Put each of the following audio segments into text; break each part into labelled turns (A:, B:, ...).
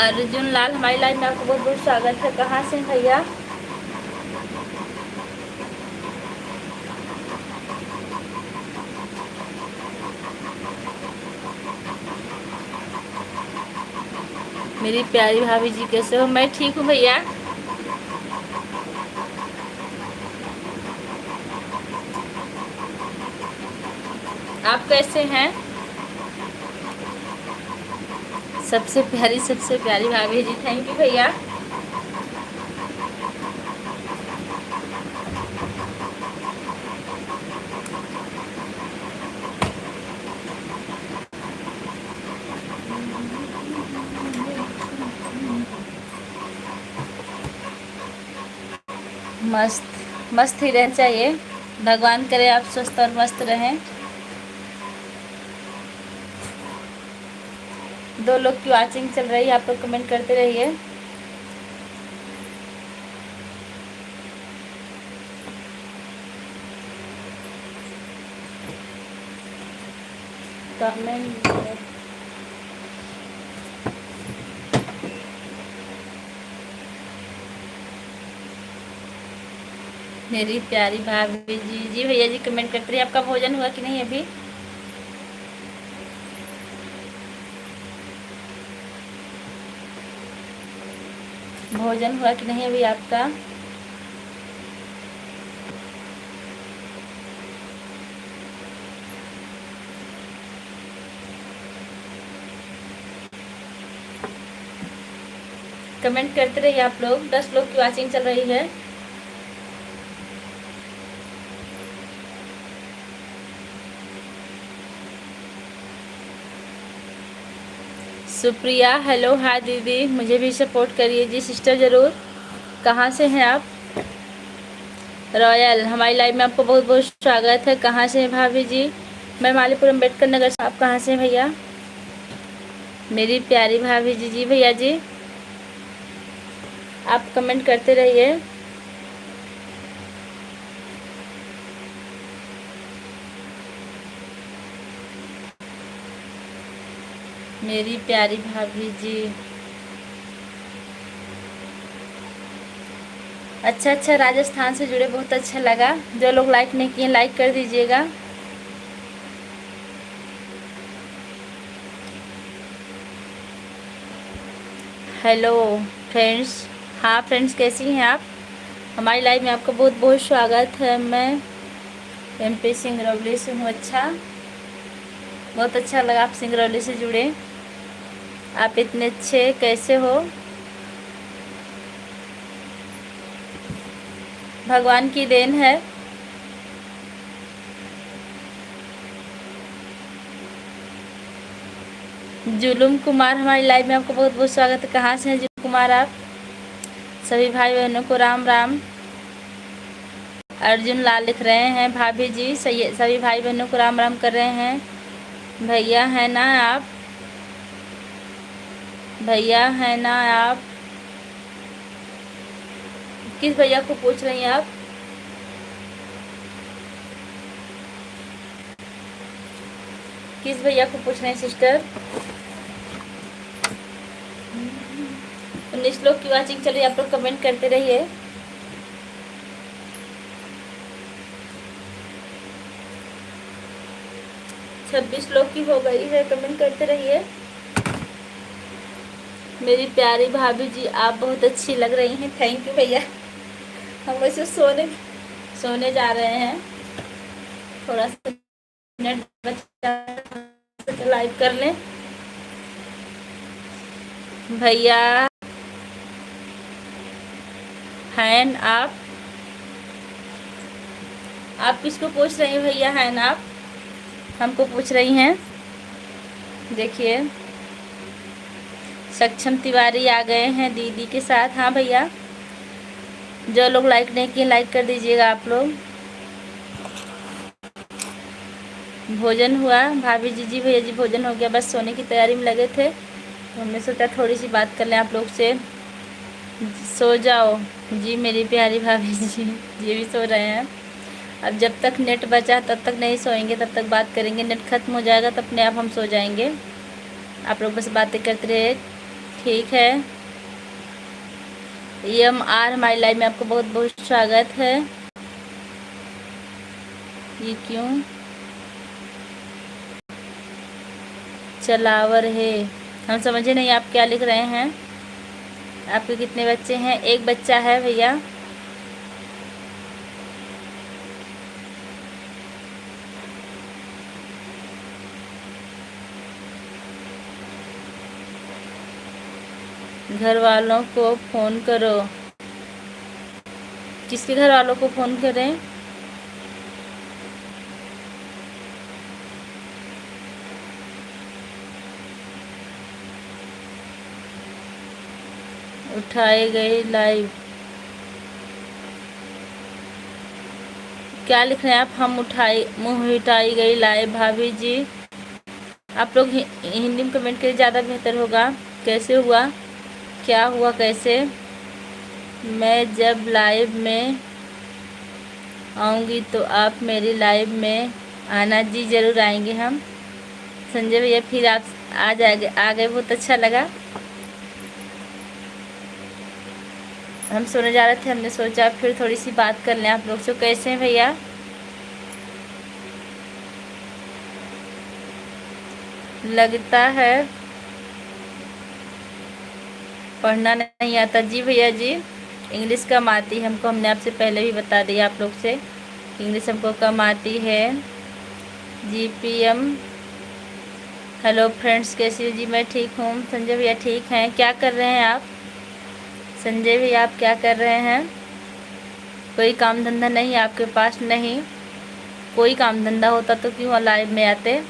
A: अर्जुन लाल हमारी लाइव में आपको बहुत बहुत स्वागत है। कहाँ से भैया? मेरी प्यारी भाभी जी कैसे हो? मैं ठीक हूँ भैया। आप कैसे हैं? सबसे प्यारी भाभी जी, थैंक यू भैया। मस्त मस्त ही रहना चाहिए। भगवान करे आप स्वस्थ और मस्त रहें। 2 लोग की वॉचिंग चल रही है, आप लोग कमेंट करते रहिए। कमेंट मेरी प्यारी भाभी जी, जी भैया जी कमेंट करते रहिए। आपका भोजन हुआ कि नहीं अभी? भोजन हुआ कि नहीं अभी आपका? कमेंट करते रहिए आप लोग। 10 लोग की वॉचिंग चल रही है। सुप्रिया हेलो, हाय दीदी, मुझे भी सपोर्ट करिए जी सिस्टर ज़रूर। कहाँ से हैं आप? रॉयल हमारी लाइव में आपको बहुत बहुत स्वागत है। कहाँ से हैं भाभी जी? मैं मालीपुर अम्बेडकर नगर से। आप कहाँ से हैं भैया? मेरी प्यारी भाभी जी, जी भैया जी आप कमेंट करते रहिए। मेरी प्यारी भाभी जी, अच्छा राजस्थान से जुड़े बहुत अच्छा लगा। जो लोग लाइक नहीं किए लाइक कर दीजिएगा। Hello friends. हाँ फ्रेंड्स, कैसी हैं आप? हमारी लाइव में आपका बहुत बहुत स्वागत है। मैं MP सिंगरौली से हूँ। अच्छा, बहुत अच्छा लगा आप सिंगरौली से जुड़े। आप इतने अच्छे कैसे हो? भगवान की देन है। जुलूम कुमार हमारी लाइव में आपको बहुत बहुत स्वागत है। कहाँ से हैं जुलूम कुमार आप? सभी भाई बहनों को राम राम। अर्जुन लाल लिख रहे हैं भाभी जी, सभी भाई बहनों को राम राम कर रहे हैं। भैया है ना आप? भैया है ना आप? किस भैया को पूछ रही हैं आप? किस भैया को पूछ रहे हैं सिस्टर? 19 लोग की वॉचिंग चल रही है। आप लोग कमेंट करते रहिए। छब्बीस लोग की हो गई है, कमेंट करते रहिए। मेरी प्यारी भाभी जी आप बहुत अच्छी लग रही हैं। थैंक यू भैया। हम वैसे सोने जा रहे हैं। थोड़ा सा मिनट बचा तो लाइव कर लें। भैया हैं आप किसको पूछ रही हैं? भैया हैं आप हमको पूछ रही हैं। देखिए सक्षम तिवारी आ गए हैं दीदी के साथ। हाँ भैया, जो लोग लाइक नहीं किए लाइक कर दीजिएगा आप लोग। भोजन हुआ भाभी जी? जी भैया जी भोजन हो गया, बस सोने की तैयारी में लगे थे तो हमने सोचा थोड़ी सी बात कर लें आप लोग से। सो जाओ जी मेरी प्यारी भाभी जी, ये भी सो रहे हैं। अब जब तक नेट बचा तब तक नहीं सोएंगे, तब तक बात करेंगे। नेट ख़त्म हो जाएगा तब अपने आप हम सो जाएंगे। आप लोग बस बातें करते रहे। ठीक है। EMR हमारी लाइव में आपको बहुत बहुत स्वागत है। ये क्यों चलावर है, हम समझे नहीं आप क्या लिख रहे हैं। आपके कितने बच्चे हैं? एक बच्चा है भैया। घर वालों को फ़ोन करो। किसके घर वालों को फ़ोन करें? उठाए गए लाइव, क्या लिख रहे हैं आप? हम मुँह उठाई गई लाइव। भाभी जी आप लोग हिंदी में कमेंट करिए, ज़्यादा बेहतर होगा। कैसे हुआ, क्या हुआ, कैसे? मैं जब लाइव में आऊँगी तो आप मेरी लाइव में आना। जी ज़रूर आएंगे हम। संजय भैया फिर आप आ गए, बहुत अच्छा लगा। हम सोने जा रहे थे, हमने सोचा फिर थोड़ी सी बात कर लें आप लोग से। कैसे हैं भैया? लगता है पढ़ना नहीं आता। जी भैया जी, इंग्लिश कम आती है हमको, हमने आपसे पहले भी बता दिया आप लोग से, इंग्लिश हमको कम आती है। GPM हेलो फ्रेंड्स, कैसी हो? जी मैं ठीक हूँ। संजय भैया ठीक हैं। क्या कर रहे हैं आप? संजय भैया आप क्या कर रहे हैं? कोई काम धंधा नहीं आपके पास? नहीं, कोई काम धंधा होता तो क्यों लाइव में आते।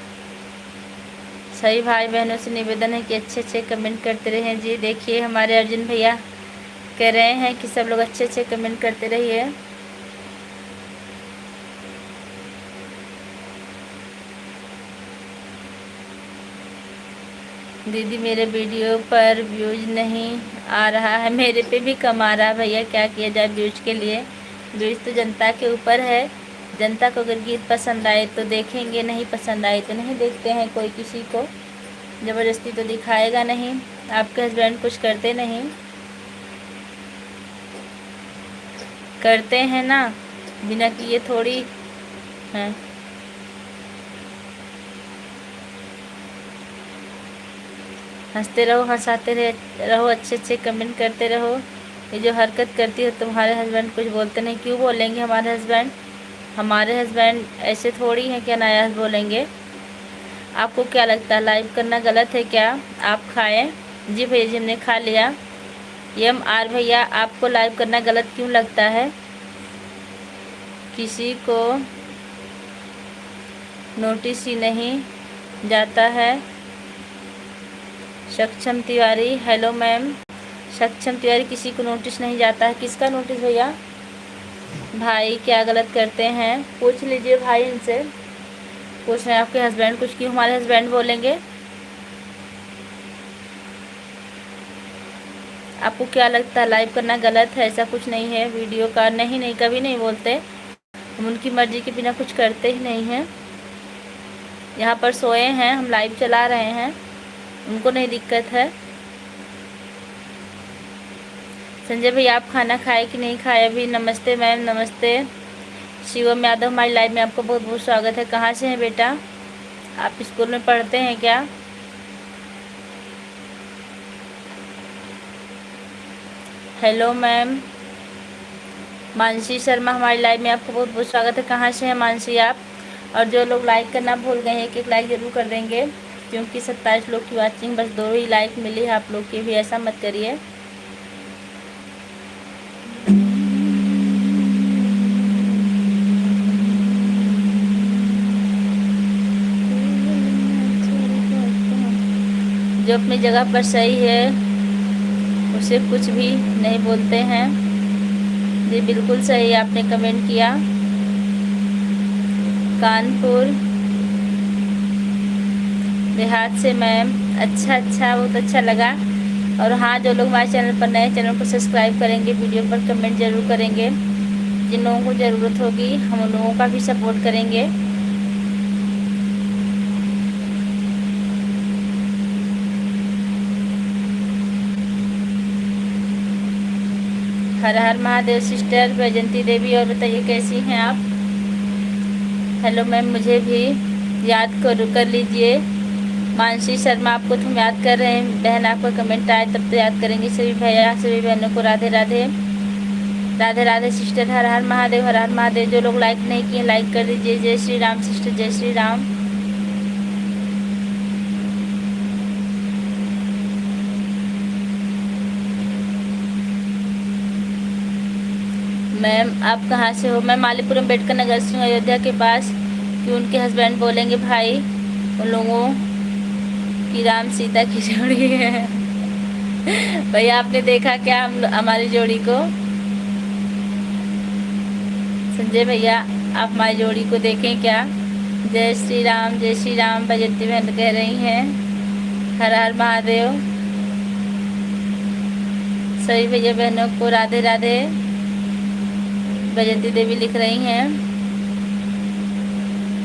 A: सही भाई बहनों से निवेदन है कि अच्छे अच्छे कमेंट करते रहें। जी देखिए हमारे अर्जुन भैया कह रहे हैं कि सब लोग अच्छे अच्छे कमेंट करते रहिए। दीदी मेरे वीडियो पर व्यूज नहीं आ रहा है। मेरे पे भी कम आ रहा है भैया, क्या किया जाए व्यूज के लिए। व्यूज तो जनता के ऊपर है। जनता को अगर गीत पसंद आए तो देखेंगे, नहीं पसंद आए तो नहीं देखते हैं। कोई किसी को ज़बरदस्ती तो दिखाएगा नहीं। आपके हस्बैंड कुछ करते नहीं? करते हैं ना, बिना किए थोड़ी हैं। हंसते रहो, हंसाते रहो, अच्छे अच्छे कमेंट करते रहो। ये जो हरकत करती है तुम्हारे हस्बैंड कुछ बोलते नहीं? क्यों बोलेंगे हमारे हस्बैंड? हमारे हस्बैंड ऐसे थोड़ी हैं कि अनायास बोलेंगे। आपको क्या लगता है लाइव करना गलत है क्या? आप खाएं। जी भैया जी हमने खा लिया। MR भैया आपको लाइव करना गलत क्यों लगता है? किसी को नोटिस ही नहीं जाता है। सक्षम तिवारी हेलो मैम। सक्षम तिवारी किसी को नोटिस नहीं जाता है? किसका नोटिस भैया? भाई क्या गलत करते हैं? पूछ लीजिए भाई, इनसे पूछ रहे हैं आपके हस्बैंड कुछ क्यों हमारे हस्बैंड बोलेंगे? आपको क्या लगता है लाइव करना गलत है? ऐसा कुछ नहीं है वीडियो का। नहीं, कभी नहीं बोलते। हम उनकी मर्जी के बिना कुछ करते ही नहीं हैं। यहाँ पर सोए हैं, हम लाइव चला रहे हैं, उनको नहीं दिक्कत है। संजय भैया आप खाना खाए कि नहीं खाए अभी? नमस्ते मैम, नमस्ते। शिवम यादव हमारी लाइव में आपको बहुत बहुत स्वागत है। कहाँ से हैं बेटा? आप स्कूल में पढ़ते हैं क्या? Hello ma'am. मानसी शर्मा हमारी लाइव में आपको बहुत बहुत स्वागत है। कहाँ से हैं मानसी आप? और जो लोग लाइक करना भूल गए हैं, एक लाइक ज़रूर कर देंगे, क्योंकि 27 लोग की वाचिंग, बस 2 ही लाइक मिली है आप लोग की भी, ऐसा मत करिए। जो अपनी जगह पर सही है उसे कुछ भी नहीं बोलते हैं। जी बिल्कुल सही आपने कमेंट किया। कानपुर देहात से मैम। अच्छा, बहुत अच्छा लगा। और हाँ, जो लोग हमारे चैनल पर नए, चैनल को सब्सक्राइब करेंगे, वीडियो पर कमेंट जरूर करेंगे। जिन लोगों को ज़रूरत होगी हम उन लोगों का भी सपोर्ट करेंगे। हर हर महादेव सिस्टर बैजंती देवी। और बताइए कैसी हैं आप? हेलो मैम, मुझे भी याद कर लीजिए। मानसी शर्मा, आपको तो हम याद कर रहे हैं बहन। आपका कमेंट आए तब तो याद करेंगे। सभी भैया सभी बहनों को राधे राधे। राधे राधे सिस्टर, हर हर महादेव हर हर महादेव। जो लोग लाइक नहीं किए लाइक कर दीजिए। जय श्री राम सिस्टर, जय श्री राम। मैम आप कहाँ से हो? मैं मालीपुरम अम्बेडकर नगर से हूँ, अयोध्या के पास। कि उनके हस्बैंड बोलेंगे भाई उन लोगों की राम सीता की जोड़ी है। भैया आपने देखा क्या हमारी जोड़ी को? संजय भैया आप हमारी जोड़ी को देखें क्या? जय श्री राम जय श्री राम। बैजंती बहन कह रही हैं हर हर महादेव। सभी भैया बहनों को राधे राधे। बैजंती देवी लिख रही हैं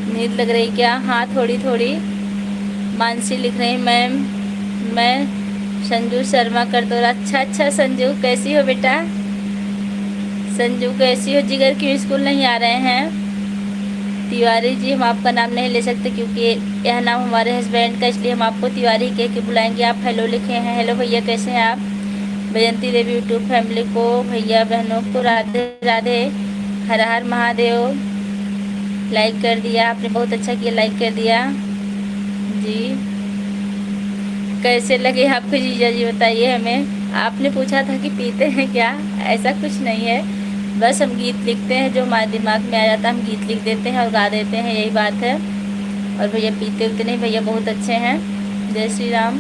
A: नींद लग रही क्या? हाँ थोड़ी थोड़ी। मानसी लिख रही मैम मैं संजू शर्मा करदौर। अच्छा अच्छा संजू, कैसी हो बेटा? संजू कैसी हो जिगर? क्यों स्कूल नहीं आ रहे हैं? तिवारी जी हम आपका नाम नहीं ले सकते क्योंकि यह नाम हमारे हस्बैंड का, इसलिए हम आपको तिवारी कह के बुलाएंगे। आप हेलो लिखे हैं। हेलो भैया कैसे हैं आप? बैजंती देवी यूट्यूब फैमिली को भैया बहनों को राधे राधे। हर हर महादेव। लाइक कर दिया आपने, बहुत अच्छा किया, लाइक कर दिया जी। कैसे लगे आपको जीजा जी बताइए हमें। आपने पूछा था कि पीते हैं क्या? ऐसा कुछ नहीं है, बस हम गीत लिखते हैं, जो हमारे दिमाग में आ जाता है हम गीत लिख देते हैं और गा देते हैं, यही बात है। और भैया पीते उतने नहीं, भैया बहुत अच्छे हैं। जय श्री राम।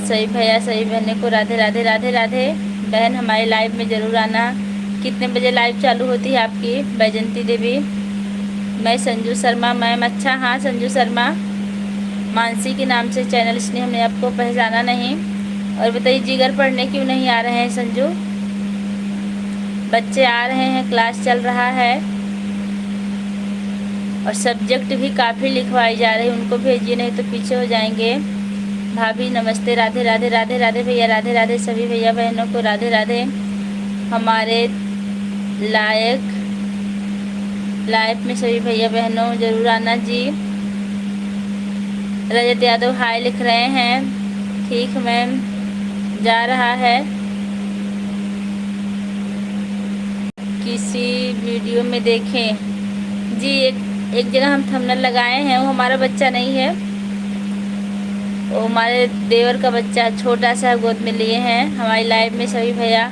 A: सही भैया सही बहने को राधे राधे राधे राधे। बहन हमारे लाइव में ज़रूर आना। कितने बजे लाइव चालू होती है आपकी? बैजंती देवी। मैं संजू शर्मा मैम। अच्छा हाँ संजू शर्मा, मानसी के नाम से चैनल, इसलिए हमने आपको पहचाना नहीं। और बताइए जिगर पढ़ने क्यों नहीं आ रहे हैं संजू? बच्चे आ रहे हैं, क्लास चल रहा है और सब्जेक्ट भी काफ़ी लिखवाई जा रही है, उनको भेजिए नहीं तो पीछे हो जाएंगे। भाभी नमस्ते, राधे राधे राधे राधे भैया राधे राधे। सभी भैया बहनों को राधे राधे। हमारे लाइव में सभी भैया बहनों ज़रूर आना जी। रजत यादव हाय लिख रहे हैं। ठीक मैम, जा रहा है। किसी वीडियो में देखें जी, एक जगह हम थंबनेल लगाए हैं, वो हमारा बच्चा नहीं है, वो हमारे देवर का बच्चा छोटा सा गोद में लिए हैं। हमारी लाइव में सभी भैया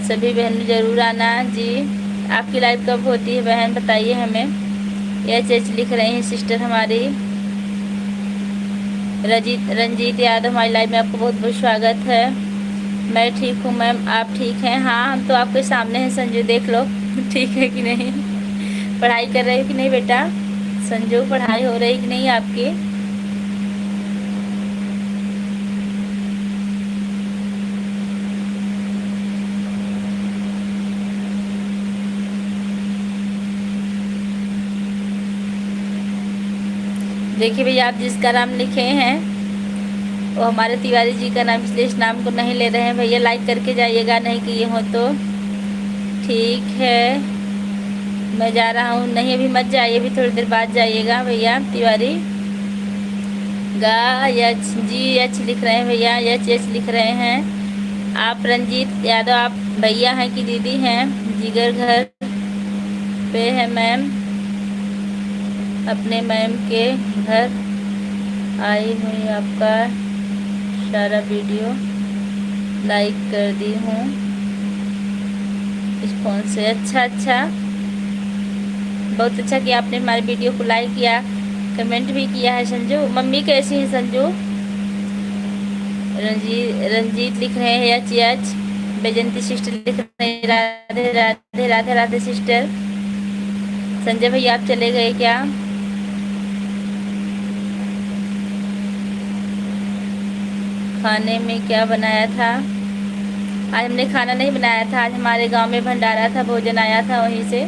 A: सभी बहन ज़रूर आना जी। आपकी लाइव कब होती है बहन बताइए हमें। एच लिख रही हैं सिस्टर हमारी। रंजीत यादव हमारी लाइव में आपको बहुत बहुत स्वागत है। मैं ठीक हूँ मैम, आप ठीक हैं? हाँ हम तो आपके सामने हैं संजू, देख लो ठीक है कि नहीं। पढ़ाई कर रहे हो कि नहीं बेटा? संजू पढ़ाई हो रही कि नहीं आपकी? देखिए भैया आप जिसका नाम लिखे हैं वो हमारे तिवारी जी का नाम, इसलिए इस नाम को नहीं ले रहे हैं। भैया लाइक करके जाइएगा, नहीं किए हो तो। ठीक है मैं जा रहा हूँ। नहीं अभी मत जाइए, अभी थोड़ी देर बाद जाइएगा भैया। तिवारी एच जी एच लिख रहे हैं भैया, एच लिख रहे हैं। आप रंजीत यादव आप भैया हैं कि दीदी हैं? जिगर घर पे है मैम, अपने मैम के घर आई हुई, आपका सारा वीडियो लाइक कर दी हूँ इस फ़ोन से। अच्छा अच्छा, बहुत अच्छा कि आपने हमारे वीडियो को लाइक किया, कमेंट भी किया है। संजू मम्मी कैसी है संजू? रंजीत लिख रहे हैं एच। बैजंती सिस्टर लिख रहे हैं राधे राधे राधे राधे सिस्टर। संजय भैया आप चले गए क्या? खाने में क्या बनाया था? आज हमने खाना नहीं बनाया था, आज हमारे गांव में भंडारा था, भोजन आया था, वहीं से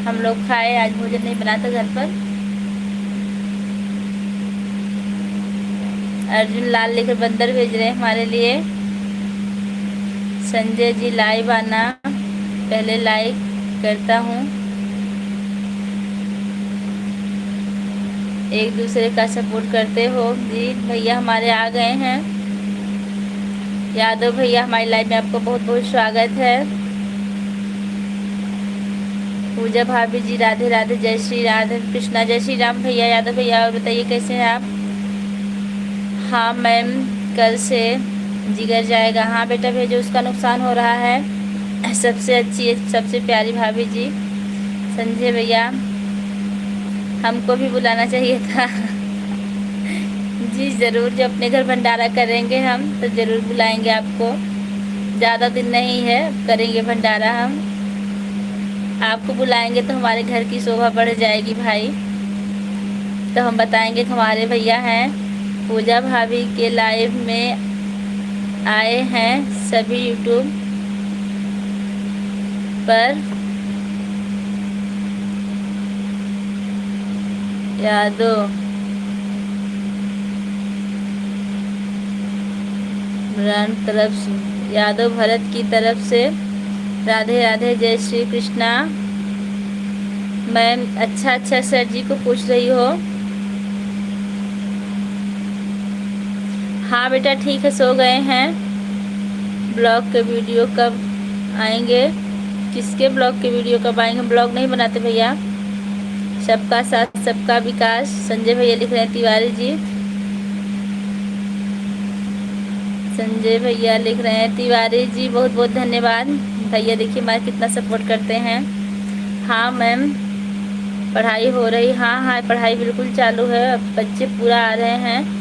A: हम लोग खाए। आज भोजन नहीं बना था घर पर। अर्जुन लाल लेकर बंदर भेज रहे हैं हमारे लिए। संजय जी लाइव आना, पहले लाइक करता हूँ। एक दूसरे का सपोर्ट करते हो। जी भैया हमारे आ गए हैं। यादव भैया हमारी लाइव में आपको बहुत बहुत स्वागत है। पूजा भाभी जी राधे राधे, जय श्री राधे कृष्णा, जय श्री राम भैया। यादव भैया और बताइए कैसे हैं आप? हाँ मैम, कल से जिगर जाएगा। हाँ बेटा भेजो, उसका नुकसान हो रहा है। सबसे अच्छी सबसे प्यारी भाभी जी। संजय भैया हमको भी बुलाना चाहिए था। जी ज़रूर, जो अपने घर भंडारा करेंगे हम तो ज़रूर बुलाएंगे आपको। ज़्यादा दिन नहीं है, करेंगे भंडारा हम, आपको बुलाएंगे तो हमारे घर की शोभा बढ़ जाएगी भाई। तो हम बताएंगे कि हमारे भैया हैं। पूजा भाभी के लाइव में आए हैं सभी यूट्यूब पर। यादव ब्रांड तरफ से, यादव भरत की तरफ से राधे राधे, जय श्री कृष्णा। मैम अच्छा सर जी को पूछ रही हो। हाँ बेटा ठीक है, सो गए हैं। ब्लॉग के वीडियो कब आएंगे? किसके ब्लॉग के वीडियो कब आएंगे? ब्लॉग नहीं बनाते भैया। सबका साथ सबका विकास, संजय भैया लिख रहे हैं। तिवारी जी, संजय भैया लिख रहे हैं। तिवारी जी बहुत बहुत धन्यवाद भैया, देखिए हमारा कितना सपोर्ट करते हैं। हाँ मैम, पढ़ाई हो रही। हाँ पढ़ाई बिल्कुल चालू है, अब बच्चे पूरा आ रहे हैं।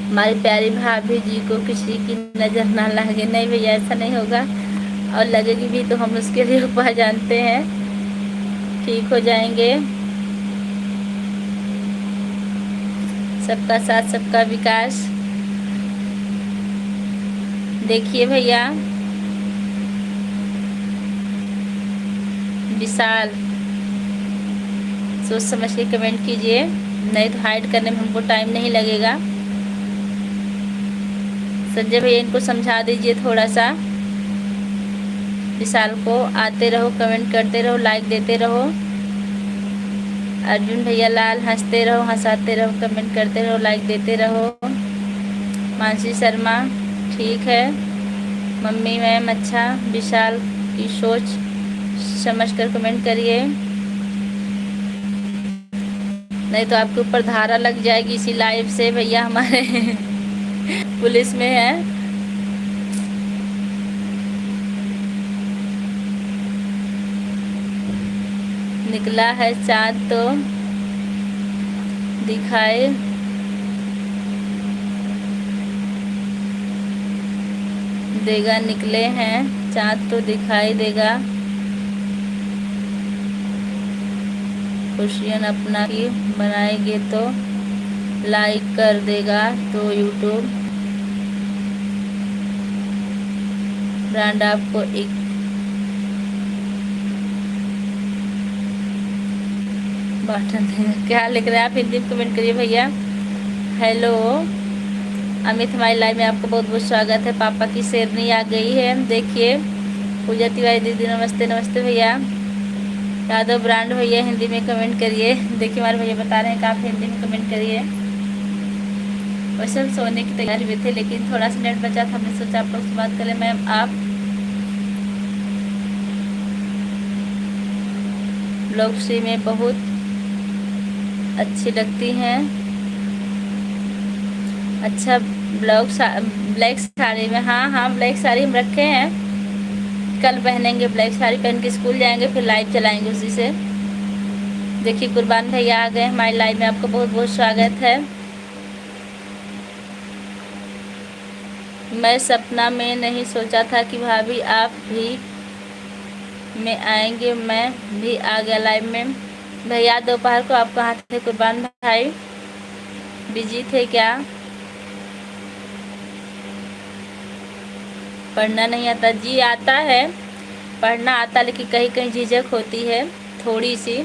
A: हमारी प्यारी भाभी जी को किसी की नज़र ना लगे। नहीं भैया ऐसा नहीं होगा, और लगेगी भी तो हम उसके लिए उपाय जानते हैं, ठीक हो जाएंगे। सबका साथ सबका विकास। देखिए भैया, विशाल सोच समझ के कमेंट कीजिए, नहीं तो हाइड करने में हमको टाइम नहीं लगेगा। संजय भैया इनको समझा दीजिए थोड़ा सा। विशाल को आते रहो, कमेंट करते रहो, लाइक देते रहो। अर्जुन भैया लाल, हंसते रहो, हंसाते रहो, कमेंट करते रहो, लाइक देते रहो। मानसी शर्मा ठीक है। मम्मी मैम अच्छा। विशाल की सोच समझकर कमेंट करिए, नहीं तो आपके ऊपर धारा लग जाएगी इसी लाइव से। भैया हमारे पुलिस में है। निकला है चाँद तो दिखाई देगा, निकले हैं चाँद तो दिखाई देगा। खुशियाँ अपना की बनाएंगे तो लाइक कर देगा, तो यूट्यूब ब्रांड आपको एक बटन देगा। क्या लिख रहे हैं आप? हिंदी में कमेंट करिए भैया। हेलो अमित, हमारी लाइव में आपको बहुत बहुत स्वागत है। पापा की शेरनी आ गई है, देखिए। पूजा तिवारी दीदी नमस्ते। नमस्ते भैया। यादव ब्रांड भैया हिंदी में कमेंट करिए। देखिए हमारे भैया बता रहे हैं कि आप हिंदी में कमेंट करिए। वैसे हम सोने की तैयारी में थे, लेकिन थोड़ा सा नेट बचा था, हमने सोचा आप लोग से बात करें। मैम आप ब्लॉग सी में बहुत अच्छी लगती हैं। अच्छा, ब्लैक साड़ी में। हाँ ब्लैक साड़ी हम रखे हैं, कल पहनेंगे। ब्लैक साड़ी पहन के स्कूल जाएंगे, फिर लाइव चलाएंगे उसी से। देखिए कुर्बान भैया आ गए हमारी लाइव में, आपको बहुत बहुत स्वागत है। मैं सपना में नहीं सोचा था कि भाभी आप भी में आएंगे, मैं भी आ गया लाइव में। भैया दोपहर को आप कहाँ थे कुर्बान भाई? बिजी थे क्या? पढ़ना नहीं आता? जी आता है, पढ़ना आता, लेकिन कहीं कहीं झिझक होती है थोड़ी सी।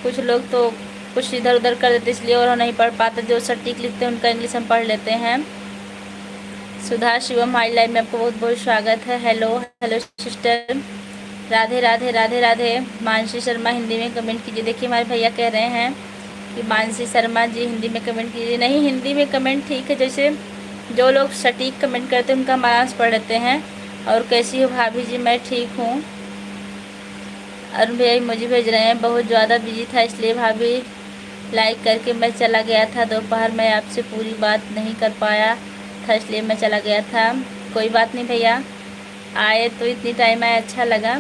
A: कुछ लोग तो कुछ इधर उधर कर देते, इसलिए और नहीं पढ़ पाते। जो सटीक लिखते हैं उनका इंग्लिश हम पढ़ लेते हैं। सुधा शिवम हमारी लाइव में आपको बहुत बहुत स्वागत है। Hello hello sister, Radhe Radhe Radhe Radhe. Mansi Sharma Hindi में कमेंट कीजिए। देखिए हमारे भैया कह रहे हैं कि मानसी शर्मा जी हिंदी में कमेंट कीजिए। नहीं, हिंदी में कमेंट ठीक है, जैसे जो लोग सटीक कमेंट करते हैं उनका हम आराम से पढ़ लेते हैं। और कैसी हो भाभी जी? मैं ठीक हूँ। अरुण भैया मुझे भेज रहे हैं, बहुत ज़्यादा बिजी था इसलिए भाभी लाइक करके मैं चला गया था। दोपहर में आपसे पूरी बात नहीं कर पाया था इसलिए मैं चला गया था। कोई बात नहीं भैया, आए तो इतनी टाइम आए, अच्छा लगा।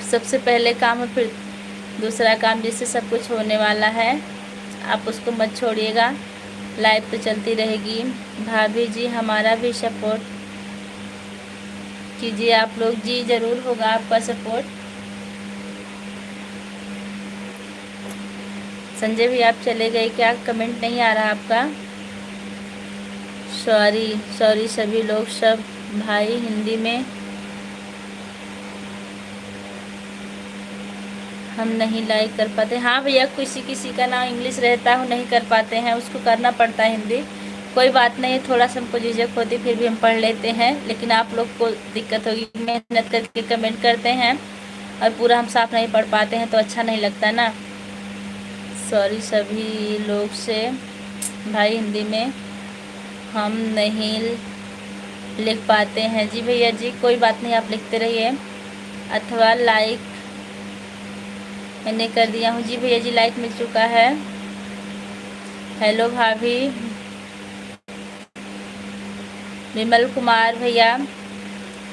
A: सबसे पहले काम है, फिर दूसरा काम, जिससे सब कुछ होने वाला है। आप उसको मत छोड़िएगा, लाइव तो चलती रहेगी। भाभी जी हमारा भी सपोर्ट कीजिए आप लोग। जी ज़रूर होगा आपका सपोर्ट। संजय भी आप चले गए क्या? कमेंट नहीं आ रहा आपका। सॉरी सॉरी सभी लोग, सब भाई हिंदी में हम नहीं लाइक कर पाते। हाँ भैया, किसी किसी का ना इंग्लिश रहता है, नहीं कर पाते हैं, उसको करना पड़ता है हिंदी। कोई बात नहीं, थोड़ा सा हमको झिझक होती फिर भी हम पढ़ लेते हैं, लेकिन आप लोग को दिक्कत होगी। मेहनत करके कमेंट करते हैं और पूरा हम साफ नहीं पढ़ पाते हैं तो अच्छा नहीं लगता ना। सॉरी सभी लोग से भाई, हिंदी में हम नहीं लिख पाते हैं। जी भैया जी, कोई बात नहीं, आप लिखते रहिए। अथवा लाइक मैंने कर दिया हूँ। जी भैया जी, लाइक मिल चुका है। हेलो भाभी। विमल कुमार भैया,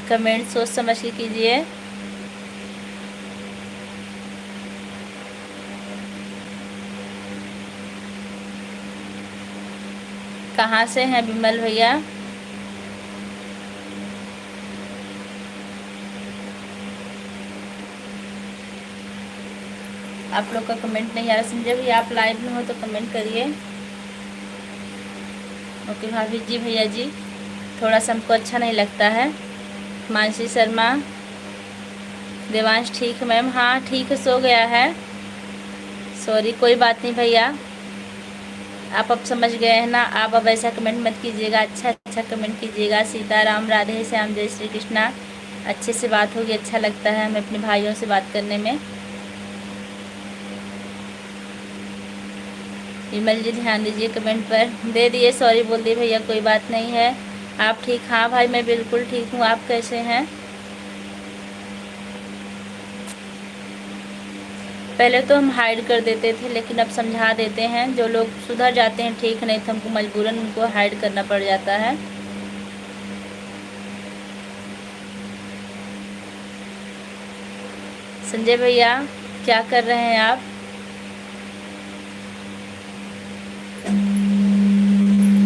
A: कमेंट सोच समझ के कीजिए। कहाँ से हैं विमल भैया? आप लोग का कमेंट नहीं आ रहा। संजय भैया आप लाइव में हो तो कमेंट करिए। ओके भाभी जी, भैया जी थोड़ा सा हमको अच्छा नहीं लगता है। मानसी शर्मा, देवांश ठीक है मैम? हाँ ठीक है, सो गया है। सॉरी, कोई बात नहीं भैया, आप अब समझ गए हैं ना। आप अब ऐसा कमेंट मत कीजिएगा, अच्छा अच्छा कमेंट कीजिएगा। सीताराम, राधे श्याम, जय श्री कृष्णा। अच्छे से बात होगी, अच्छा लगता है हमें अपने भाइयों से बात करने में। विमल जी ध्यान दीजिए कमेंट पर। दे दिए, सॉरी बोल दिए भैया, कोई बात नहीं है। आप ठीक? हाँ भाई मैं बिल्कुल ठीक हूँ, आप कैसे हैं? पहले तो हम हाइड कर देते थे, लेकिन अब समझा देते हैं। जो लोग सुधर जाते हैं ठीक, नहीं तो हमको मजबूरन उनको हाइड करना पड़ जाता है। संजय भैया क्या कर रहे हैं आप?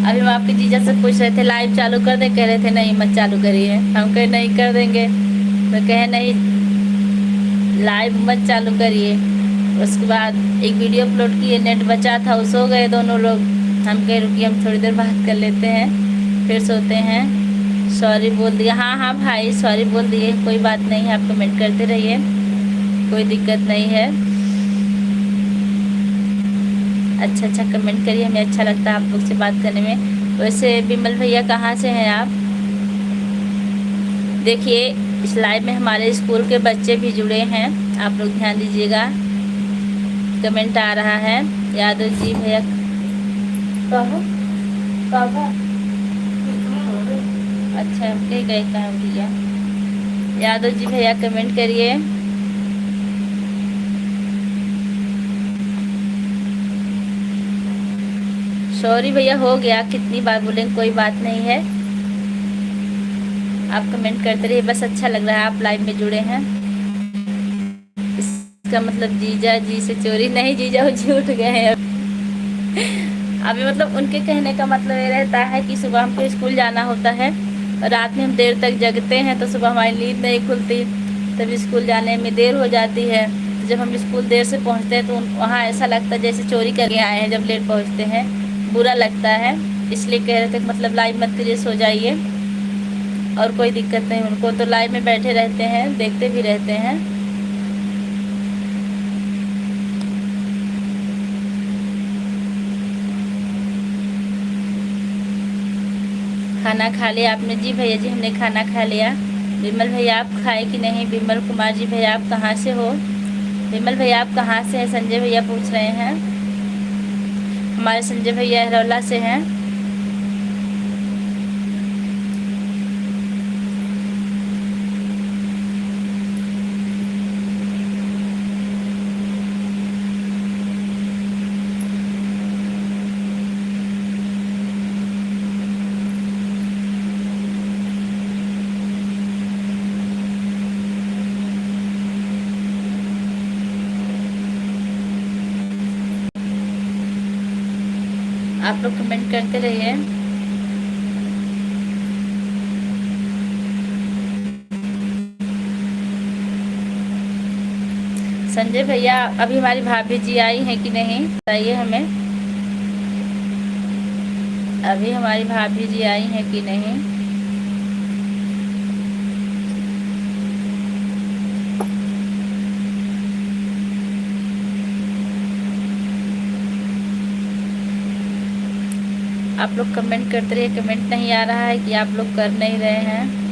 A: अभी हम आपके जीजा से पूछ रहे थे लाइव चालू कर दे, कह रहे थे नहीं मत चालू करिए। हम कहे नहीं कर देंगे, तो कहे नहीं लाइव मत चालू करिए। उसके बाद एक वीडियो अपलोड किए, नेट बचा था, वो सो गए दोनों लोग। हम कहे रुकिए हम थोड़ी देर बात कर लेते हैं, फिर सोते हैं। सॉरी बोल दिया। हाँ हाँ भाई सॉरी बोल दिए, कोई बात नहीं, आप कमेंट करते रहिए, कोई दिक्कत नहीं है। अच्छा अच्छा कमेंट करिए, हमें अच्छा लगता है आप लोग से बात करने में। वैसे विमल भैया कहाँ से हैं आप? देखिए इस लाइव में हमारे स्कूल के बच्चे भी जुड़े हैं, आप लोग ध्यान दीजिएगा। कमेंट आ रहा है, यादव जी भैया अच्छा कहीं गए कहाँ भैया? यादव जी भैया कमेंट करिए। सॉरी भैया हो गया, कितनी बार बोलेंगे, कोई बात नहीं है। आप कमेंट करते रहिए, बस अच्छा लग रहा है आप लाइव में जुड़े हैं। इसका मतलब जीजा जी से चोरी नहीं, जीजा वो झूठ गए हैं अभी। मतलब उनके कहने का मतलब ये रहता है कि सुबह हमको स्कूल जाना होता है, रात में हम देर तक जगते हैं तो सुबह हमारी नींद नहीं खुलती, तब स्कूल जाने में देर हो जाती है। तो जब हम स्कूल देर से पहुंचते हैं तो वहाँ ऐसा लगता है जैसे चोरी करके आए हैं। जब लेट पहुंचते हैं बुरा लगता है, इसलिए कह रहे थे मतलब लाइव मत करिए, सो जाइए। और कोई दिक्कत नहीं, उनको तो लाइव में बैठे रहते हैं, देखते भी रहते हैं। खाना खा लिया आपने? जी भैया जी हमने खाना खा लिया। विमल भैया आप खाए कि नहीं? विमल कुमार जी भैया आप कहाँ से हो? विमल भैया आप कहाँ से हैं? संजय भैया पूछ रहे हैं। हमारे संजय भैया हरौला से हैं। आप लोग कमेंट करते रहिए। संजय भैया अभी हमारी भाभी जी आई हैं कि नहीं बताइए हमें। अभी हमारी भाभी जी आई हैं कि नहीं? आप लोग कमेंट करते रहिए। कमेंट नहीं आ रहा है कि आप लोग कर नहीं रहे हैं।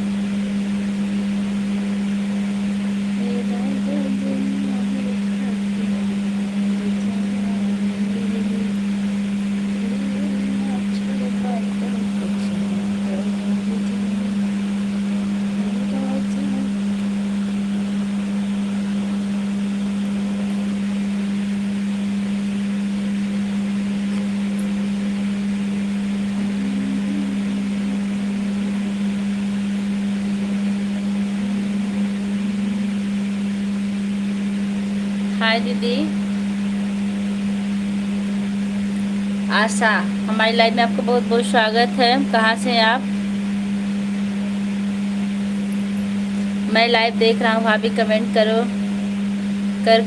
A: हाय दीदी आशा, हमारी लाइव में आपका बहुत बहुत स्वागत है। कहाँ से हैं आप? मैं लाइव देख रहा हूँ भाभी, कमेंट करो।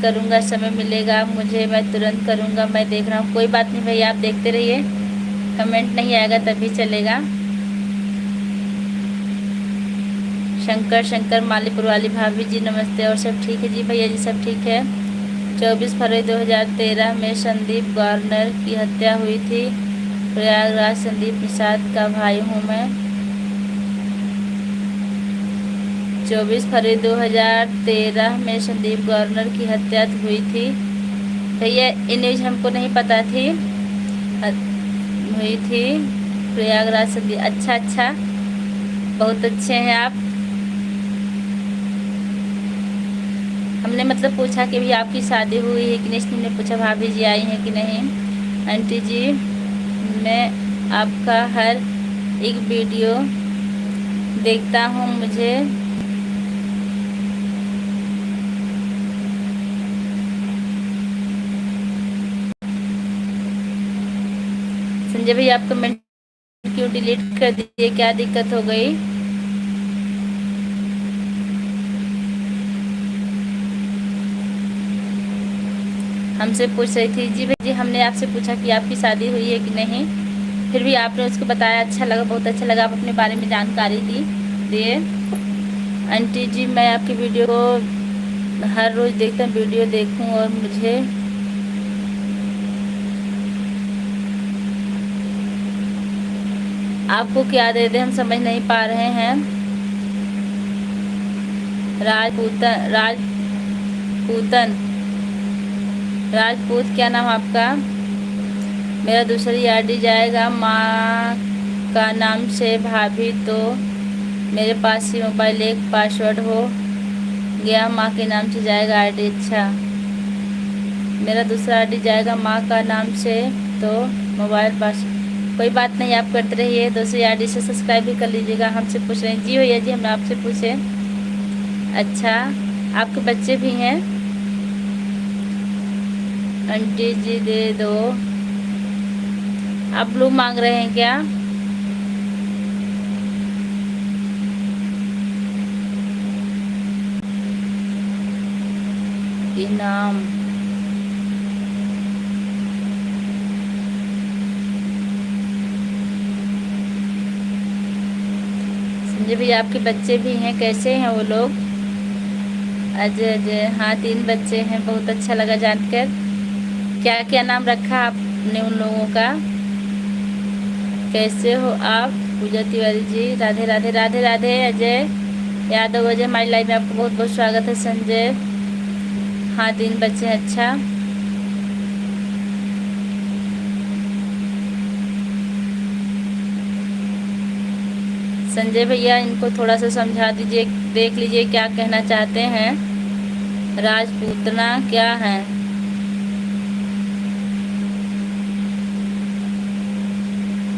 A: करूँगा, समय मिलेगा मुझे मैं तुरंत करूँगा। मैं देख रहा हूँ, कोई बात नहीं भैया आप देखते रहिए। कमेंट नहीं आएगा तभी चलेगा। शंकर मालीपुर वाली भाभी जी नमस्ते। और सब ठीक है जी भैया जी सब ठीक है। 24 फरवरी 2013 में संदीप गवर्नर की हत्या हुई थी। प्रयागराज संदीप निषाद का भाई हूँ मैं। 24 फरवरी 2013 में संदीप गवर्नर की हत्या हुई थी। भैया ये न्यूज़ हमको नहीं पता थी। हुई थी प्रयागराज संदीप। अच्छा, बहुत अच्छे हैं आप। हमने मतलब पूछा कि भी आपकी शादी हुई है कि नहीं, हमने पूछा भाभी जी आई हैं कि नहीं। आंटी जी मैं आपका हर एक वीडियो देखता हूँ। मुझे संजय भैया आप कमेंट क्यों डिलीट कर दिए? क्या दिक्कत हो गई? हमसे पूछ रही थी। जी भैया जी हमने आपसे पूछा कि आपकी शादी हुई है कि नहीं, फिर भी आपने उसको बताया। अच्छा लगा, बहुत अच्छा लगा। आप अपने बारे में जानकारी दिए। आंटी जी मैं आपकी वीडियो को हर रोज़ देखता हूँ। वीडियो देखूँ और मुझे आपको क्या दे दे, हम समझ नहीं पा रहे हैं। राजपूत क्या नाम आपका? मेरा दूसरी आईडी जाएगा माँ का नाम से भाभी, तो मेरे पास ही मोबाइल एक पासवर्ड हो गया। माँ के नाम से जाएगा आईडी। अच्छा, मेरा दूसरा आईडी जाएगा माँ का नाम से, तो मोबाइल पास। कोई बात नहीं, आप करते रहिए। दूसरी आईडी से सब्सक्राइब भी कर लीजिएगा। हमसे पूछ रहे हैं। जी भैया जी हम आपसे पूछे। अच्छा, आपके बच्चे भी हैं? आंटी जी दे दो। आप ब्लू मांग रहे हैं क्या? इनाम संजय भैया आपके बच्चे भी हैं? कैसे हैं वो लोग? अजय हाँ 3 बच्चे हैं। बहुत अच्छा लगा जानकर। क्या नाम रखा आपने उन लोगों का? कैसे हो आप? पूजा तिवारी जी, राधे राधे राधे राधे। अजय यादव, अजय हमारी लाइव में आपको बहुत बहुत स्वागत है। संजय, हाँ 3 बच्चे हैं, अच्छा। संजय भैया इनको थोड़ा सा समझा दीजिए, देख लीजिए क्या कहना चाहते हैं। राजपूतना क्या है?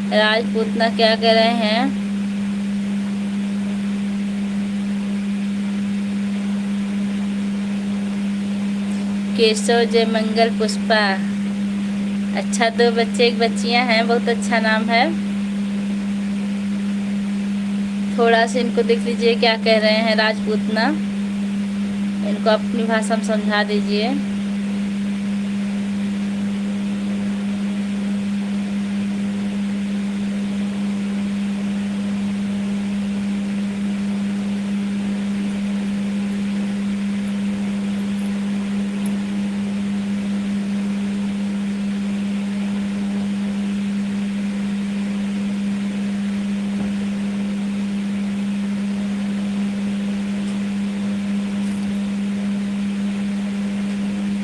A: राजपूतना क्या कह रहे हैं? केशव, जय मंगल, पुष्पा, अच्छा 2 बच्चे 1 बच्चियां हैं, बहुत अच्छा नाम है। थोड़ा सा इनको देख लीजिए क्या कह रहे हैं। राजपूतना, इनको अपनी भाषा में समझा दीजिए।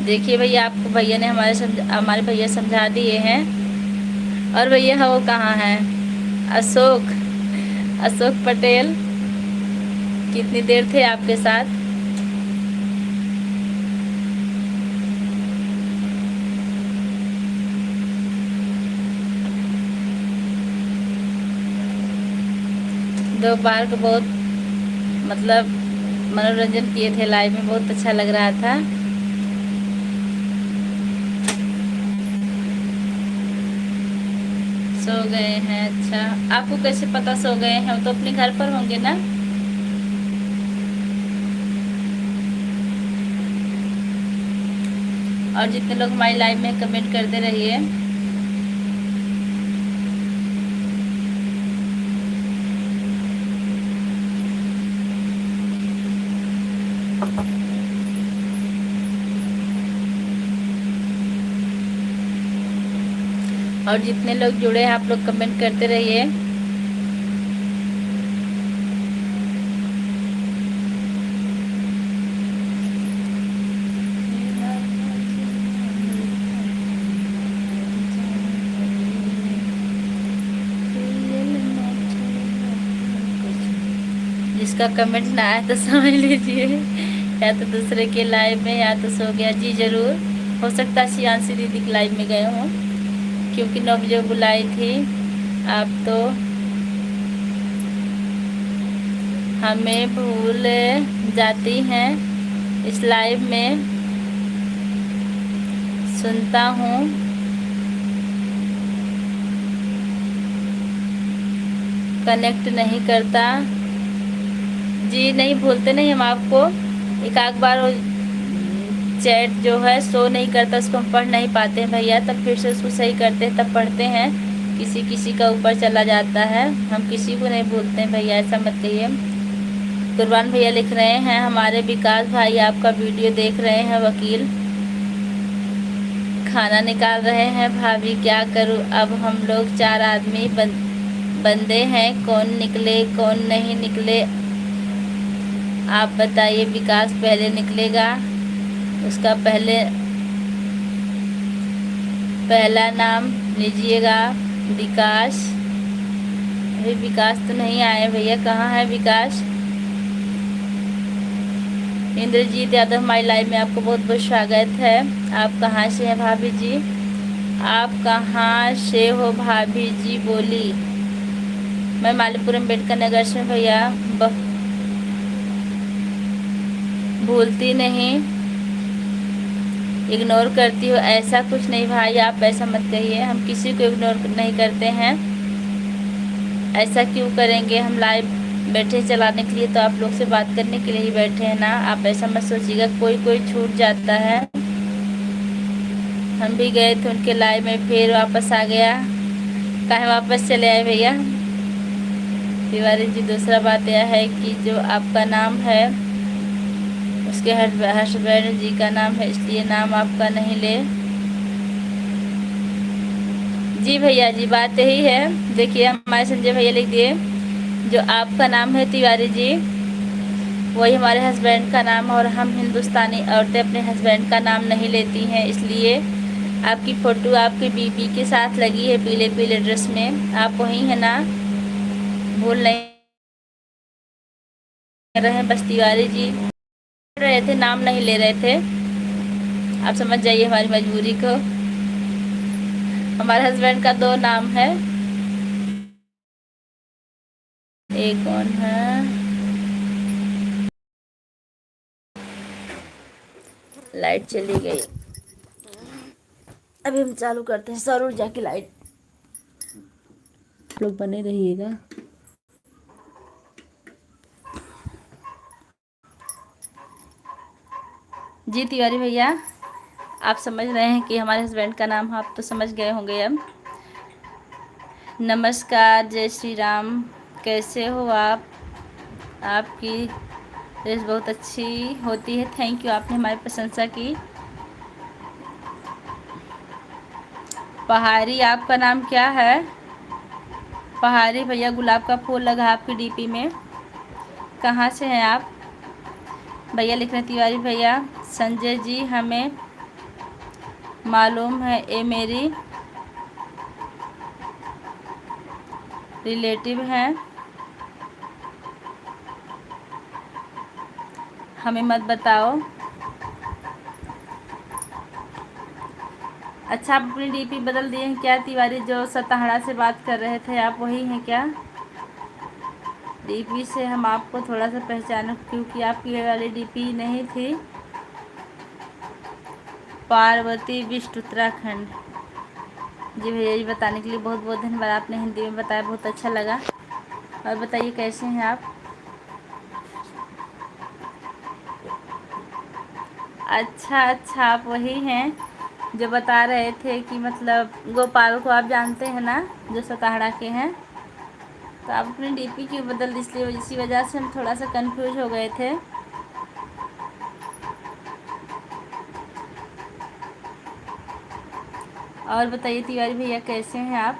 A: देखिए भैया, आपको भैया ने हमारे भैया समझा दिए हैं। और भैया वो कहाँ हैं? अशोक, अशोक पटेल, कितनी देर थे आपके साथ? दोपहर को बहुत मतलब मनोरंजन किए थे लाइव में, बहुत अच्छा लग रहा था। सो गए हैं, अच्छा। आपको कैसे पता सो गए हैं? वो तो अपने घर पर होंगे ना। और जितने लोग हमारी लाइव में कमेंट करते रहिए। और जितने लोग जुड़े हैं आप लोग कमेंट करते रहिए। जिसका कमेंट ना आए तो समझ लीजिए या तो दूसरे के लाइव में या तो सो गया। जी जरूर, हो सकता है शियांशी दीदी की लाइव में गए हों, क्योंकि 9 बजे बुलाई थी। आप तो हमें भूल जाती हैं। इस लाइव में सुनता हूँ, कनेक्ट नहीं करता। जी नहीं भूलते नहीं हम आपको, एक आध बार चैट जो है शो नहीं करता, उसको हम पढ़ नहीं पाते हैं भैया, तब फिर से उसको सही करते हैं, तब पढ़ते हैं। किसी किसी का ऊपर चला जाता है, हम किसी को नहीं भूलते हैं भैया, ऐसा मत कहिए। कुर्बान भैया लिख रहे हैं हमारे विकास भाई आपका वीडियो देख रहे हैं। वकील खाना निकाल रहे हैं। भाभी क्या करूं, अब हम लोग 4 आदमी बंदे हैं, कौन निकले कौन नहीं निकले आप बताइए। विकास पहले निकलेगा, उसका पहला नाम लीजिएगा। विकास, अभी विकास तो नहीं आए भैया, कहाँ है विकास? इंद्रजीत यादव हमारी लाइव में आपको बहुत बहुत स्वागत है। आप कहाँ से हैं भाभी जी? आप कहाँ से हो भाभी जी? बोली मैं मालीपुरम अम्बेडकर नगर से भैया। भूलती नहीं, इग्नोर करती हो, ऐसा कुछ नहीं भाई, आप ऐसा मत कहिए, हम किसी को इग्नोर नहीं करते हैं। ऐसा क्यों करेंगे? हम लाइव बैठे चलाने के लिए, तो आप लोग से बात करने के लिए ही बैठे हैं ना, आप ऐसा मत सोचिएगा। कोई छूट जाता है। हम भी गए थे उनके लाइव में, फिर वापस आ गया। कहाँ वापस चले आए भैया? तिवारी जी, दूसरा बात यह है कि जो आपका नाम है उसके हस्बैंड जी का नाम है, इसलिए नाम आपका नहीं ले। जी भैया जी, बात यही है। देखिए हमारे संजय भैया लिख दिए, जो आपका नाम है तिवारी जी, वही हमारे हस्बैंड का नाम है, और हम हिंदुस्तानी औरतें अपने हस्बैंड का नाम नहीं लेती हैं, इसलिए आपकी फ़ोटो आपकी बीबी के साथ लगी है पीले पीले ड्रेस में। आप वही है ना, भूल नहीं रहे हैं। बस तिवारी जी रहे थे, नाम नहीं ले रहे थे। आप समझ जाइए हमारी मजबूरी को। हमारे हस्बैंड का दो नाम है। एक कौन है, लाइट चली गई, अभी हम चालू करते हैं। सौर ऊर्जा की लाइट। लोग बने रहिएगा। जी तिवारी भैया, आप समझ रहे हैं कि हमारे हस्बैंड का नाम है, आप तो समझ गए होंगे अब। नमस्कार, जय श्री राम, कैसे हो आप? आपकी ड्रेस बहुत अच्छी होती है। थैंक यू, आपने हमारी प्रशंसा की। पहाड़ी, आपका नाम क्या है? पहाड़ी भैया, गुलाब का फूल लगा आपकी डीपी में। कहाँ से हैं आप? भैया लिख रहे हैं तिवारी भैया, संजय जी हमें मालूम है, ये मेरी रिलेटिव हैं, हमें मत बताओ। अच्छा, आप अपनी डीपी बदल दिए हैं क्या तिवारी? जो सताहड़ा से बात कर रहे थे, आप वही हैं क्या? डीपी से हम आपको थोड़ा सा पहचाने, क्योंकि आपकी वाली डीपी नहीं थी। पार्वती बिष्ट, उत्तराखंड। जी भैया जी, बताने के लिए बहुत बहुत धन्यवाद। आपने हिंदी में बताया, बहुत अच्छा लगा। और बताइए कैसे हैं आप? अच्छा अच्छा, आप वही हैं जो बता रहे थे कि मतलब गोपाल को आप जानते हैं ना, जो सताहड़ा के हैं। तो आप अपनी डीपी क्यों बदल दी? इसलिए इसी वजह से हम थोड़ा सा कंफ्यूज हो गए थे। और बताइए तिवारी भैया, कैसे हैं आप?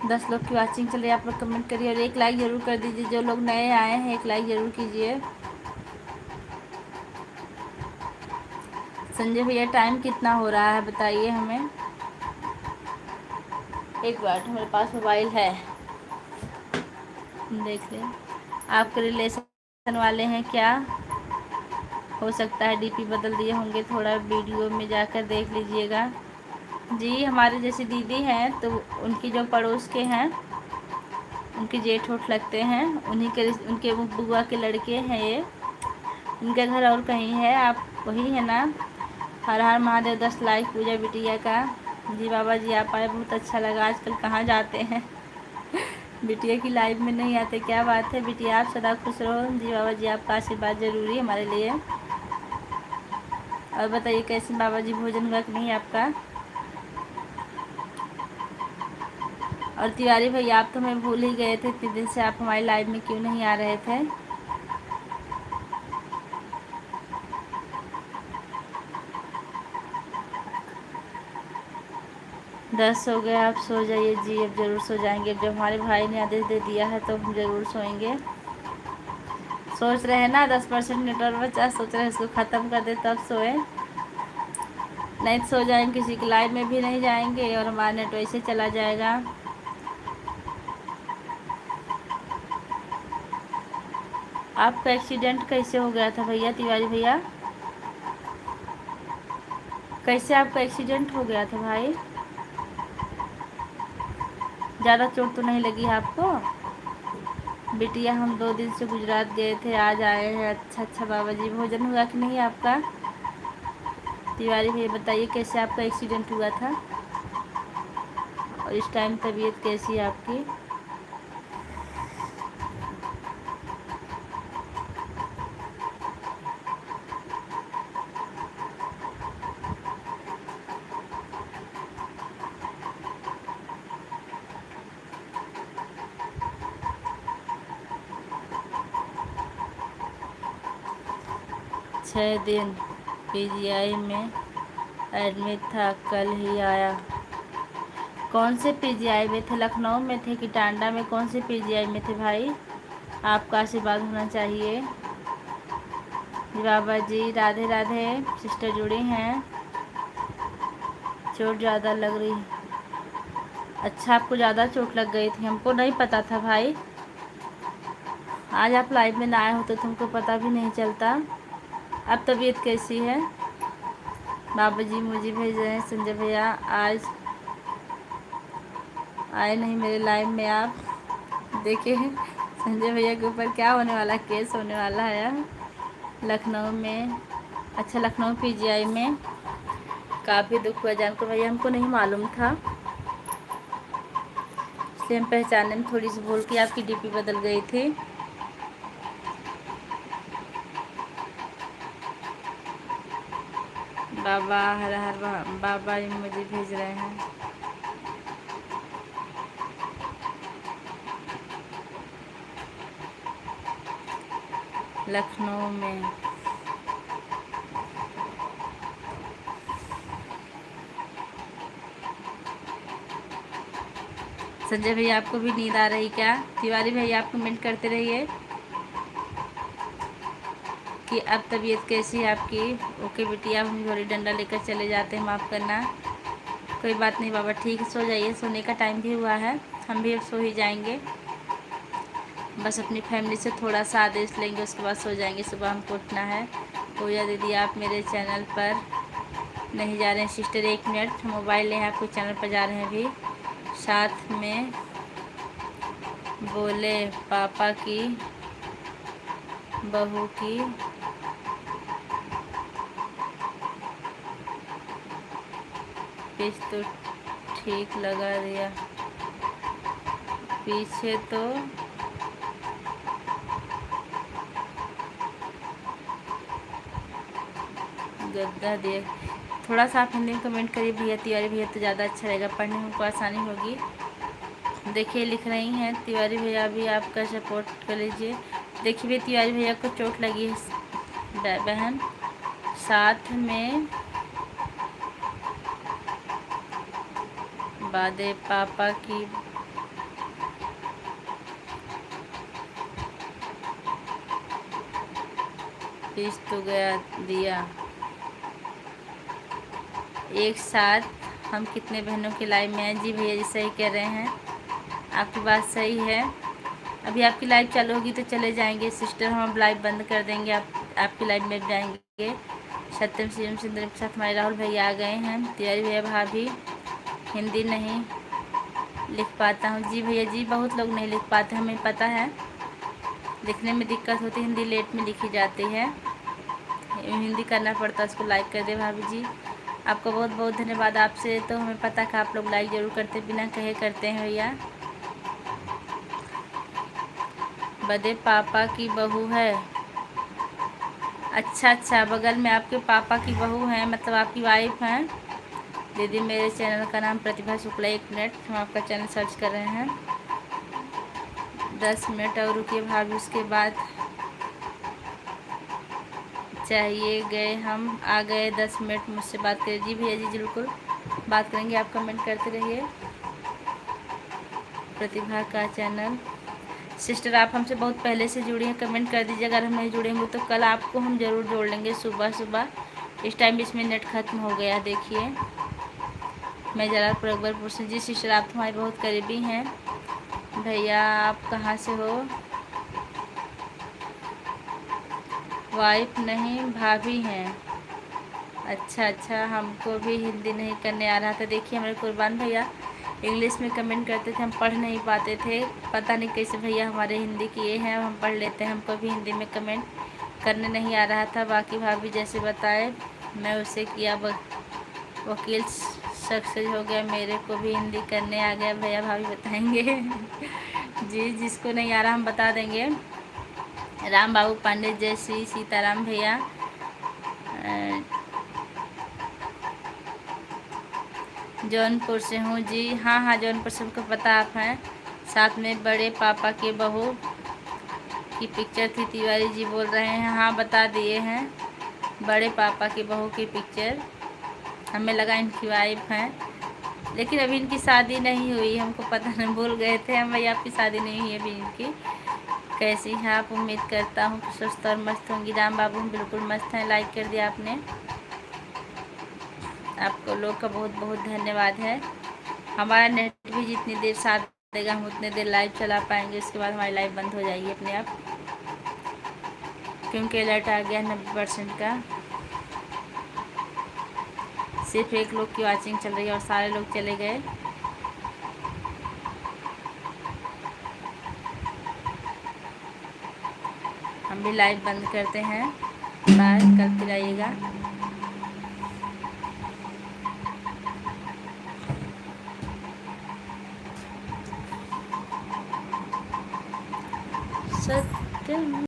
A: 10 लोग की वॉचिंग चल रही है। आप लोग कमेंट करिए और एक लाइक ज़रूर कर दीजिए। जो लोग नए आए हैं, एक लाइक ज़रूर कीजिए। संजय भैया, टाइम कितना हो रहा है बताइए हमें। एक बार हमारे पास मोबाइल है, देख लें। आपके रिलेशन वाले हैं क्या? हो सकता है डीपी बदल दिए होंगे, थोड़ा वीडियो में जाकर देख लीजिएगा। जी, हमारे जैसी दीदी हैं, तो उनकी जो पड़ोस के हैं, उनके जेठ उठ लगते हैं, उन्हीं के उनके बुआ के लड़के हैं ये। उनका घर और कहीं है। आप वही है ना? हर हर महादेव। 10 लाइक पूजा बिटिया का। जी बाबा जी, आप आए, बहुत अच्छा लगा। आजकल कहाँ जाते हैं? बिटिया की लाइव में नहीं आते, क्या बात है? बिटिया आप सदा खुश रहो। जी बाबा जी, आपका आशीर्वाद ज़रूरी है हमारे लिए। और बताइए कैसे बाबा जी, भोजन हुआ कि नहीं आपका? और तिवारी भैया, आप तो हमें भूल ही गए थे, इतने दिन से आप हमारी लाइव में क्यों नहीं आ रहे थे? 10 हो गए, आप सो जाइए। जी अब ज़रूर सो जाएंगे। अब जब हमारे भाई ने आदेश दे दिया है तो हम ज़रूर सोएंगे। सोच रहे हैं ना 10% नेटवर्क बचा, सोच रहे हैं इसको ख़त्म कर दे तब सोए। नहीं तो सो जाएंगे, किसी की लाइव में भी नहीं जाएंगे और हमारा नेट वैसे चला जाएगा। आपका एक्सीडेंट कैसे हो गया था भैया, तिवारी भैया? कैसे आपका एक्सीडेंट हो गया था भाई? ज़्यादा चोट तो नहीं लगी है आपको? बिटिया, हम 2 दिन से गुजरात गए थे, आज आए हैं। अच्छा अच्छा बाबा जी, भोजन हुआ कि नहीं आपका? तिवारी भैया बताइए कैसे आपका एक्सीडेंट हुआ था, और इस टाइम तबीयत कैसी है आपकी? छः दिन पीजीआई में एडमिट था, कल ही आया। कौन से पीजीआई में थे? लखनऊ में थे कि टांडा में? कौन से पीजीआई में थे भाई? आपका आशीर्वाद होना चाहिए। बाबा जी राधे राधे। सिस्टर जुड़ी हैं। चोट ज़्यादा लग रही। अच्छा, आपको ज़्यादा चोट लग गई थी? हमको नहीं पता था भाई। आज आप लाइव में ना आए होते तो तुमको पता भी नहीं चलता। अब तबीयत कैसी है? बाबा जी मुझे भेज रहे हैं। संजय भैया आज आए नहीं मेरे लाइव में। आप देखिए संजय भैया के ऊपर क्या होने वाला, केस होने वाला है लखनऊ में। अच्छा, लखनऊ पीजीआई में। काफ़ी दुख हुआ जानकर भैया, हमको नहीं मालूम था, इसलिए हम पहचानने में थोड़ी सी भूल की आपकी डीपी बदल गई थी। बाबा हर हर बाबा ही मुझे भेज रहे हैं। लखनऊ में संजय भैया आपको भी नींद आ रही क्या? तिवारी भैया आप कमेंट करते रहिए कि अब तबीयत कैसी है आपकी। ओके बिटिया, हम घोड़ी डंडा लेकर चले जाते हैं, माफ़ करना। कोई बात नहीं बाबा, ठीक है, सो जाइए, सोने का टाइम भी हुआ है, हम भी अब सो ही जाएंगे। बस अपनी फैमिली से थोड़ा सा आदेश लेंगे, उसके बाद सो जाएंगे। सुबह हमको उठना है। पूजा दीदी आप मेरे चैनल पर नहीं जा रहे हैं? सिस्टर एक मिनट, मोबाइल लें, आपको चैनल पर जा रहे हैं अभी। साथ में बोले पापा की बहू की पीछ तो ठीक लगा दिया, पीछे तो गद्दा दिए। थोड़ा सा आप हिंदी में कमेंट करिए भैया, तिवारी भैया, तो ज़्यादा अच्छा रहेगा, पढ़ने में हमको आसानी होगी। देखिए लिख रही हैं तिवारी भैया, भी आपका सपोर्ट कर लीजिए। देखिए भी तिवारी भैया को चोट लगी है बहन। साथ में बादे पापा की पीछ तो गया दिया। एक साथ हम कितने बहनों के लाइव में हैं? जी भैया जी सही कह रहे हैं, आपकी बात सही है। अभी आपकी लाइव चालू होगी तो चले जाएंगे सिस्टर, हम अब लाइव बंद कर देंगे, आपकी लाइव में जाएंगे। सत्यम शिवम सुंदर के साथ हमारे राहुल भैया आ गए हैं। तिवारी भैया भाभी हिंदी नहीं लिख पाता हूँ। जी भैया जी, बहुत लोग नहीं लिख पाते, हमें पता है, लिखने में दिक्कत होती है, हिंदी लेट में लिखी जाती है, हिंदी करना पड़ता है। उसको लाइक कर दे भाभी जी, आपको बहुत बहुत धन्यवाद। आपसे तो हमें पता है कि आप लोग लाइक ज़रूर करते, बिना कहे करते हैं भैया। बदे पापा की बहू है? अच्छा अच्छा, बगल में आपके पापा की बहू हैं, मतलब आपकी वाइफ हैं। दीदी मेरे चैनल का नाम प्रतिभा शुक्ला। एक मिनट, हम आपका चैनल सर्च कर रहे हैं। 10 मिनट और रुकिए भाभी, उसके बाद चाहिए गए, हम आ गए। 10 मिनट मुझसे बात करिए। जी भैया जी बिल्कुल बात करेंगे, आप कमेंट करते रहिए। प्रतिभा का चैनल। सिस्टर आप हमसे बहुत पहले से जुड़ी हैं, कमेंट कर दीजिए। अगर हम नहीं जुड़ेंगे तो कल आपको हम ज़रूर जोड़ लेंगे सुबह सुबह। इस टाइम इसमें नेट ख़त्म हो गया, देखिए। मैं जलालपुर अकबरपुर से। जी सिस्टर आप हमारी बहुत करीबी हैं। भैया आप कहाँ से हो? वाइफ नहीं भाभी हैं। अच्छा अच्छा, हमको भी हिंदी नहीं करने आ रहा था। देखिए हमारे कुर्बान भैया इंग्लिश में कमेंट करते थे, हम पढ़ नहीं पाते थे, पता नहीं कैसे भैया हमारे हिंदी किए हैं, हम पढ़ लेते हैं, हमको भी हिंदी में कमेंट करने नहीं आ रहा था। बाकी भाभी जैसे बताए मैं उसे किया, वकील सक्सेस हो गया, मेरे को भी हिंदी करने आ गया। भैया भाभी बताएंगे जी, जिसको नहीं आ रहा हम बता देंगे। राम बाबू पांडे, जय श्री सीताराम भैया। जौनपुर से हूँ जी। हाँ हाँ, जौनपुर से हमको पता आप हैं। साथ में बड़े पापा के बहू की पिक्चर थी, तिवारी जी बोल रहे हैं। हाँ बता दिए हैं, बड़े पापा की बहू की पिक्चर। हमें लगा इनकी वाइफ हैं, लेकिन अभी इनकी शादी नहीं हुई। हमको पता नहीं, भूल गए थे हम, भैया आपकी शादी नहीं हुई अभी इनकी। कैसी हैं आप? उम्मीद करता हूँ कि स्वस्थ और मस्त होंगी। राम बाबू हम बिल्कुल मस्त हैं। लाइक कर दिया आपने, आपको लोग का बहुत बहुत धन्यवाद है। हमारा नेट भी जितनी देर साथ देगा हम उतने देर लाइव चला पाएंगे, उसके बाद हमारी लाइव बंद हो जाएगी अपने आप, क्योंकि अलर्ट आ गया 90% का। सिर्फ एक लोग की वॉचिंग चल रही है और सारे लोग चले गए। हम भी लाइव बंद करते हैं। बाय, कल फिर आइएगा। सत्यम।